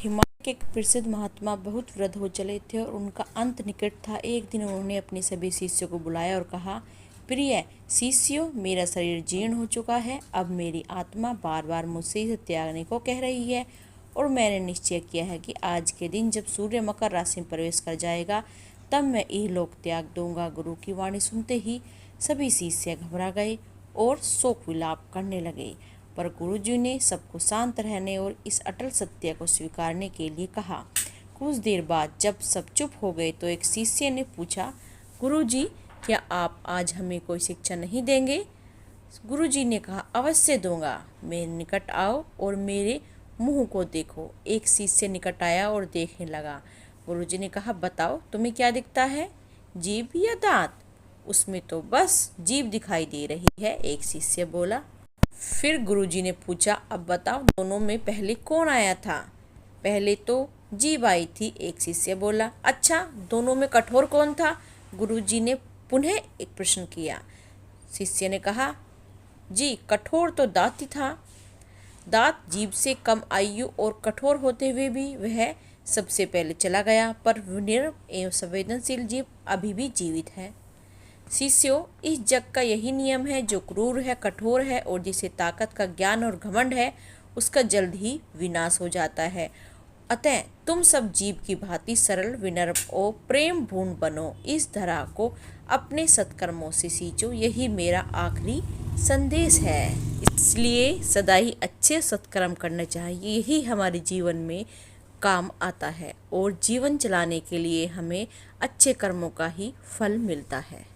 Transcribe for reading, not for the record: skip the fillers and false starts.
हिमालय के एक प्रसिद्ध महात्मा बहुत वृद्ध हो चले थे और उनका अंत निकट था। एक दिन उन्होंने अपने सभी शिष्यों को बुलाया और कहा, प्रिय शिष्यों, मेरा शरीर जीर्ण हो चुका है। अब मेरी आत्मा बार बार मुझसे इसे त्यागने को कह रही है और मैंने निश्चय किया है कि आज के दिन जब सूर्य मकर राशि में प्रवेश कर जाएगा तब मैं इहलोक त्याग दूंगा। गुरु की वाणी सुनते ही सभी शिष्य घबरा गए और शोक विलाप करने लगे, पर गुरुजी ने सबको शांत रहने और इस अटल सत्य को स्वीकारने के लिए कहा। कुछ देर बाद जब सब चुप हो गए तो एक शिष्य ने पूछा, गुरुजी, क्या आप आज हमें कोई शिक्षा नहीं देंगे? गुरुजी ने कहा, अवश्य दूंगा। मेरे निकट आओ और मेरे मुंह को देखो। एक शिष्य निकट आया और देखने लगा। गुरुजी ने कहा, बताओ तुम्हें क्या दिखता है, जीभ या दांत? उसमें तो बस जीभ दिखाई दे रही है, एक शिष्य बोला। फिर गुरुजी ने पूछा, अब बताओ दोनों में पहले कौन आया था? पहले तो जीभ आई थी, एक शिष्य बोला। अच्छा, दोनों में कठोर कौन था? गुरुजी ने पुनः एक प्रश्न किया। शिष्य ने कहा, जी कठोर तो दांत ही था। दांत जीभ से कम आयु और कठोर होते हुए भी वह सबसे पहले चला गया, पर विनम्र एवं संवेदनशील जीभ अभी भी जीवित है। शिष्यों, इस जग का यही नियम है, जो क्रूर है, कठोर है और जिसे ताकत का ज्ञान और घमंड है, उसका जल्द ही विनाश हो जाता है। अतः तुम सब जीव की भांति सरल, विनम्र और प्रेम पूर्ण बनो। इस धरा को अपने सत्कर्मों से सींचो, यही मेरा आखिरी संदेश है। इसलिए सदा ही अच्छे सत्कर्म करना चाहिए, यही हमारे जीवन में काम आता है और जीवन चलाने के लिए हमें अच्छे कर्मों का ही फल मिलता है।